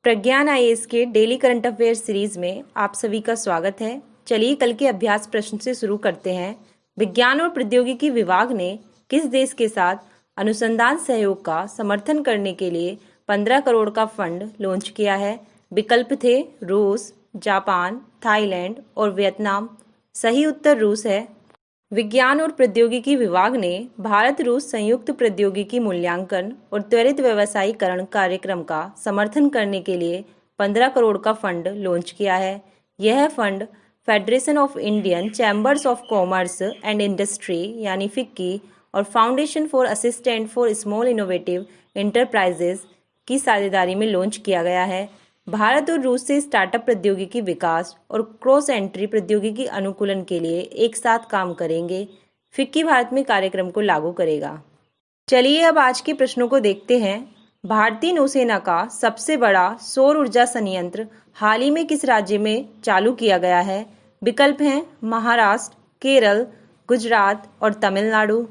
प्रज्ञान IAS के daily current affair series में आप सभी का स्वागत है। चलिए कल के अभ्यास प्रश्न से शुरू करते हैं। विज्ञान और प्रौद्योगिकी विभाग ने किस देश के साथ अनुसंधान सहयोग का समर्थन करने के लिए 15 करोड़ का फंड लॉन्च किया है? विकल्प थे रूस, जापान, थाईलैंड और वियतनाम। सही उत्तर रूस है। विज्ञान और प्रौद्योगिकी विभाग ने भारत रूस संयुक्त प्रौद्योगिकी मूल्यांकन और त्वरित व्यवसायीकरण कार्यक्रम का समर्थन करने के लिए 15 करोड़ का फंड लॉन्च किया है। यह fund federation of Indian chambers of commerce and industry यानी फिक्की और foundation for assistant for small innovative enterprises की साझेदारी में लॉन्च किया गया है। भारत और रूस से स्टार्टअप प्रौद्योगिकी विकास और क्रॉस एंट्री प्रौद्योगिकी अनुकूलन के लिए एक साथ काम करेंगे। फिक्की भारत में कार्यक्रम को लागू करेगा। चलिए अब आज के प्रश्नों को देखते हैं। भारतीय नौसेना का सबसे बड़ा सौर ऊर्जा संयंत्र हाल ही में किस राज्य में चालू किया गया है? विकल्प हैं महाराष्ट्र, केरल, गुजरात और तमिलनाडु।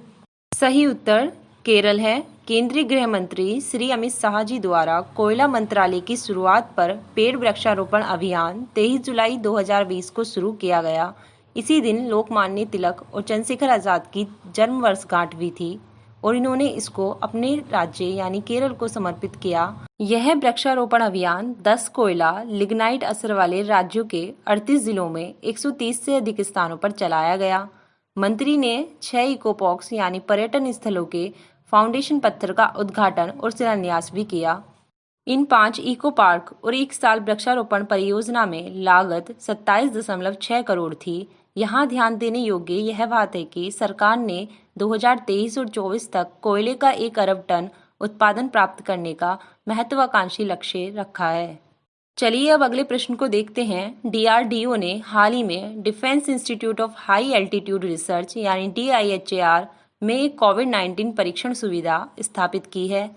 सही उत्तर केरल है। केंद्रीय गृह मंत्री श्री अमित शाह जी द्वारा कोयला मंत्रालय की शुरुआत पर पेड़ वृक्षारोपण अभियान 23 जुलाई 2020 को शुरू किया गया। इसी दिन लोकमान्य तिलक और चंद्रशेखर आजाद की जन्म वर्षगांठ भी थी और इन्होंने इसको अपने राज्य यानी केरल को समर्पित किया। यह वृक्षारोपण अभियान 10 कोयला लिग्नाइट असर वाले राज्यों के 38 जिलों में 130 से अधिक स्थानों पर चलाया गया। मंत्री ने 6 इको पॉक्स यानी पर्यटन स्थलों के फाउंडेशन पत्थर का उद्घाटन और शिलान्यास भी किया। इन 5 इको पार्क और 1 साल वृक्षारोपण परियोजना में लागत 27.6 करोड़ थी। यहाँ ध्यान देने योग्य यह बात है कि सरकार ने 2023 और 24 तक कोयले का 1 अरब टन उत्पादन प्राप्त करने का महत्वाकांक्षी लक्ष्य रखा है। चलिए अब अगले प्रश्न को देखते हैं। डीआरडीओ ने हाल ही में defence institute of high altitude research यानी DIHAR में एक कोविड-19 परीक्षण सुविधा स्थापित की है।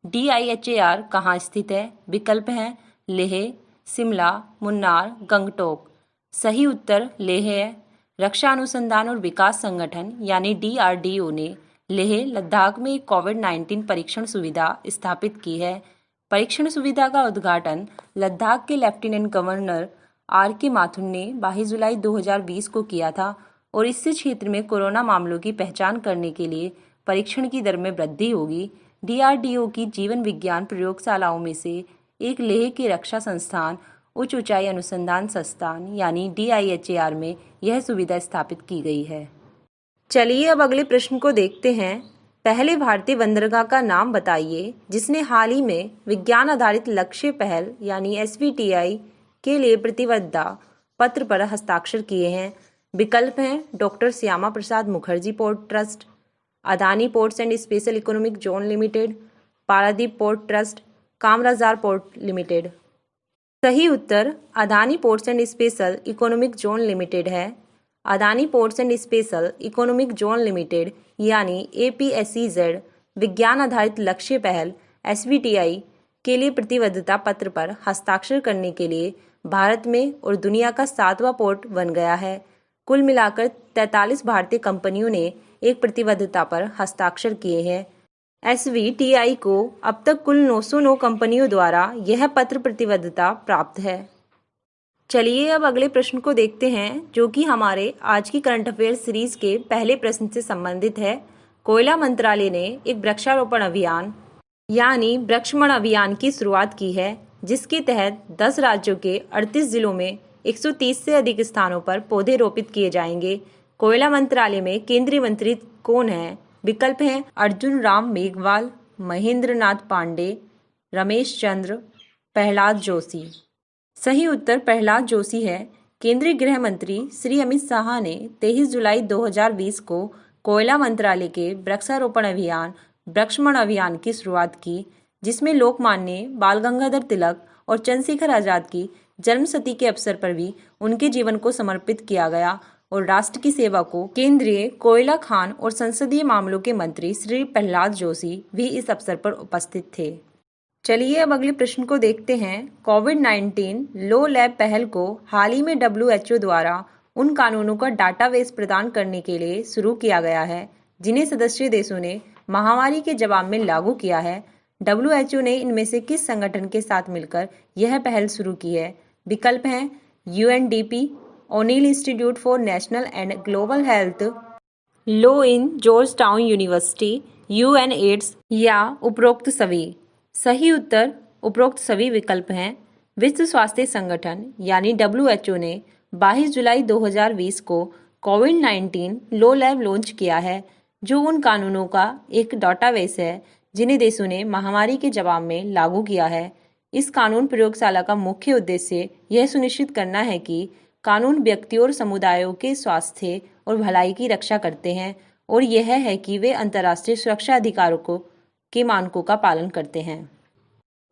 DIHAR कहाँ स्थित है? विकल्प हैं लेह, शिमला, मुन्नार, गंगटोक। सही उत्तर लेह है। रक्षा अनुसंधान और विकास संगठन यानी DRDO ने लेह लद्दाख में एक कोविड-19 परीक्षण सुविधा स्थापित की है। परीक्षण सुविधा का उद्घाटन लद्दाख के लेफ्टिनेंट गवर्नर RK माथुर ने 22 जुलाई 2020 को किया था और इससे क्षेत्र में कोरोना मामलों की पहचान करने के लिए परीक्षण की दर में वृद्धि होगी। DRDO की जीवन विज्ञान प्रयोगशालाओं में से एक लेह के रक्षा संस्थान उच्च ऊंचाई अनुसंधान संस्थान यानी DIHAR में यह सुविधा स्थापित की गई है। चलिए अब अगले प्रश्न को देखते हैं। पहले भारतीय बंदरगाह का नाम बताइए जिसने हाल ही में विज्ञान आधारित लक्ष्य पहल यानी SBTI के लिए प्रतिबद्धता पत्र पर हस्ताक्षर किए हैं। विकल्प हैं doctor Shyama Prasad Mukherjee port trust, Adani ports and special economic zone limited, Paradip port trust, Kamarajar port limited. सही उत्तर Adani ports and special economic zone limited है। Adani ports and special economic zone limited यानी APSEZ विज्ञान आधारित लक्ष्य पहल SBTI के लिए प्रतिबद्धता पत्र पर हस्ताक्षर करने के लिए भारत में और दुनिया का 7वां पोर्ट बन गया है। कुल मिलाकर 43 भारतीय कंपनियों ने एक प्रतिबद्धता पर हस्ताक्षर किए हैं। SBTI को अब तक कुल 909 कंपनियों द्वारा यह पत्र प्रतिबद्धता प्राप्त है। चलिए अब अगले प्रश्न को देखते हैं जो कि हमारे आज की करंट अफेयर सीरीज के पहले प्रश्न से संबंधित है। कोयला मंत्रालय ने एक वृक्षारोपण अभियान यानी वृक्षमण अभियान की शुरुआत की है जिसके तहत 10 राज्यों के 38 जिलों में 130 से अधिक स्थानों पर पौधे रोपित किए जाएंगे। कोयला मंत्रालय में केंद्रीय मंत्री कौन है? विकल्प हैं अर्जुन राम मेघवाल, महेंद्र नाथ पांडे, रमेश चंद्र, प्रहलाद जोशी। सही उत्तर प्रहलाद जोशी है। केंद्रीय गृह मंत्री श्री अमित शाह ने 23 जुलाई 2020 को कोयला मंत्रालय के वृक्षारोपण अभियान वृक्षमण अभियान की शुरुआत की जिसमें लोकमान्य बाल गंगाधर तिलक और चंद्रशेखर आजाद की जन्मशती के अवसर पर भी उनके जीवन को समर्पित किया गया और राष्ट्र की सेवा को केंद्रीय कोयला खान और संसदीय मामलों के मंत्री श्री प्रहलाद जोशी भी इस अवसर पर उपस्थित थे। चलिए अब अगले प्रश्न को देखते हैं। कोविड-19 लो लैब पहल को हाल ही में WHO द्वारा उन कानूनों का डाटाबेस प्रदान करने के लिए शुरू किया गया है जिन्हें सदस्य देशों ने महामारी के जवाब में लागू किया है। WHO ने इनमें से किस संगठन के साथ मिलकर यह पहल शुरू की है? विकल्प हैं UNDP, O'Neill Institute for National and Global Health Law in Georgetown University, UNAIDS या उपरोक्त सभी। सही उत्तर उपरोक्त सभी विकल्प हैं। विश्व स्वास्थ्य संगठन यानी WHO ने 22 जुलाई 2020 को कोविड-19 लॉ लैब लॉन्च किया है, जो उन कानूनों का एक डाटाबेस है जिन्हें देशों ने महामारी के जवाब में लागू किया है। इस कानून प्रयोगशाला का मुख्य उद्देश्य यह सुनिश्चित करना है कि कानून व्यक्तियों और समुदायों के स्वास्थ्य और भलाई की रक्षा करते हैं और यह है कि वे अंतर्राष्ट्रीय सुरक्षा अधिकारों के मानकों का पालन करते हैं।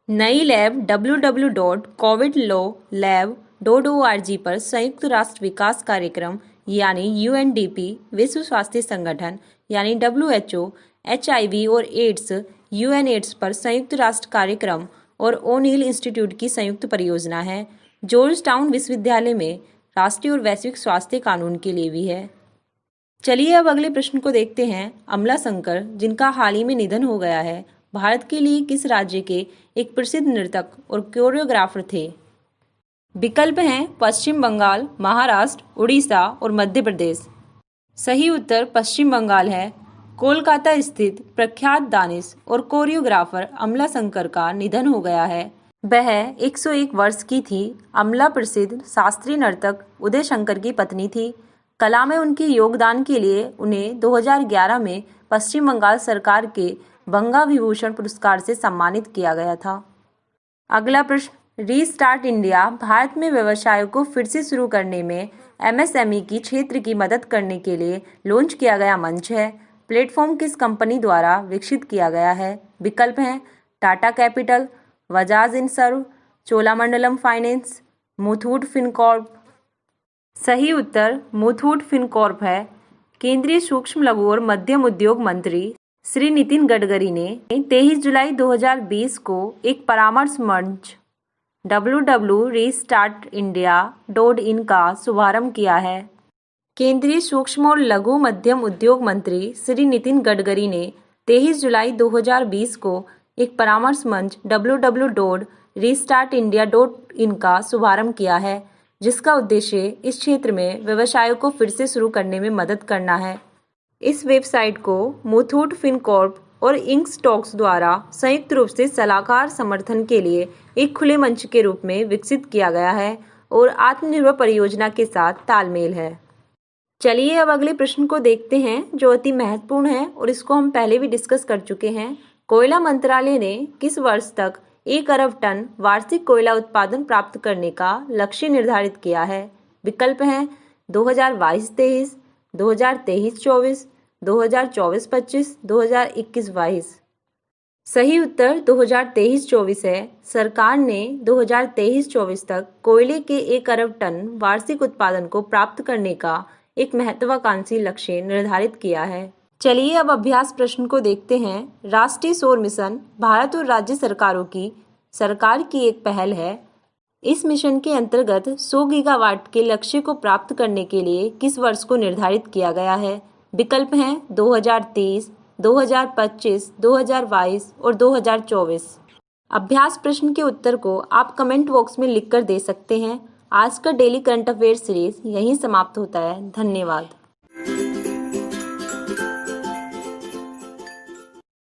नई लैब www.covidlawlab.org पर संयुक्त राष्ट्र विकास कार्यक्रम यानी UNDP, विश्व स्वास्थ्य संगठन यानी WHO, HIV और एड्स UNAIDS पर संयुक्त राष्ट्र कार्यक्रम और ओनील इंस्टीट्यूट की संयुक्त परियोजना है। जॉर्ज टाउन विश्वविद्यालय में राष्ट्रीय और वैश्विक स्वास्थ्य कानून के लिए भी है। चलिए अब अगले प्रश्न को देखते हैं। अमला शंकर, जिनका हाल ही में निधन हो गया है, भारत के लिए किस राज्य के एक प्रसिद्ध नर्तक और कोरियोग्राफर थे? विकल्प हैं पश्चिम बंगाल, महाराष्ट्र, उड़ीसा और मध्य प्रदेश। सही उत्तर पश्चिम बंगाल है। कोलकाता स्थित प्रख्यात दानिश और कोरियोग्राफर अमला शंकर का निधन हो गया है। वह 101 वर्ष की थी। अमला प्रसिद्ध शास्त्रीय नर्तक उदय शंकर की पत्नी थी। कला में उनके योगदान के लिए उन्हें 2011 में पश्चिम बंगाल सरकार के गंगा विभूषण पुरस्कार से सम्मानित किया गया था। अगला प्रश्न, रीस्टार्ट इंडिया भारत में व्यवसायों को फिर से शुरू करने में MSME की क्षेत्र की मदद करने के लिए लॉन्च किया गया मंच है। प्लेटफॉर्म किस कंपनी द्वारा विकसित किया गया है? विकल्प हैं टाटा कैपिटल, बजाज इंसर्व, चोलामंडलम फाइनेंस, मुथूट फिनकॉर्प। सही उत्तर मुथूट फिनकॉर्प है। केंद्रीय सूक्ष्म लघु और मध्यम उद्योग मंत्री श्री नितिन गडकरी ने 23 जुलाई 2020 को एक परामर्श मंच www.restartindia.in का शुभारंभ किया है। केंद्रीय सूक्ष्म और लघु मध्यम उद्योग मंत्री श्री नितिन गडकरी ने 23 जुलाई 2020 को एक परामर्श मंच www.restartindia.in का शुभारंभ किया है, जिसका उद्देश्य इस क्षेत्र में व्यवसायों को फिर से शुरू करने में मदद करना है। इस वेबसाइट को मुथूट फिनकॉर्प और इंक स्टॉक्स द्वारा संयुक्त रूप से सलाहकार समर्थन के लिए एक खुले मंच के रूप में विकसित किया गया है और आत्मनिर्भर परियोजना के साथ तालमेल है। चलिए अब अगले प्रश्न को देखते हैं, जो अति महत्वपूर्ण है और इसको हम पहले भी डिस्कस कर चुके हैं। कोयला मंत्रालय ने किस वर्ष तक 1 अरब टन वार्षिक कोयला उत्पादन प्राप्त करने का लक्ष्य निर्धारित किया है? विकल्प हैं 2022-23, 2023-24, 2024-25, 2021-22। सही उत्तर 2023-24 है। सरकार ने 2023-24 तक कोयले के 1 अरब टन वार्षिक उत्पादन को प्राप्त करने का एक महत्वाकांक्षी लक्ष्य निर्धारित किया है। चलिए अब अभ्यास प्रश्न को देखते हैं। राष्ट्रीय सौर मिशन भारत और राज्य सरकार की एक पहल है। इस मिशन के अंतर्गत 100 गीगावाट के लक्ष्य को प्राप्त करने के लिए किस वर्ष को निर्धारित किया गया है? विकल्प हैं 2030, 2025, 2022 और 2024। अभ्यास प्रश्न के उत्तर को आप कमेंट बॉक्स में लिखकर दे सकते हैं। आज का डेली करंट अफेयर सीरीज यहीं समाप्त होता है। धन्यवाद।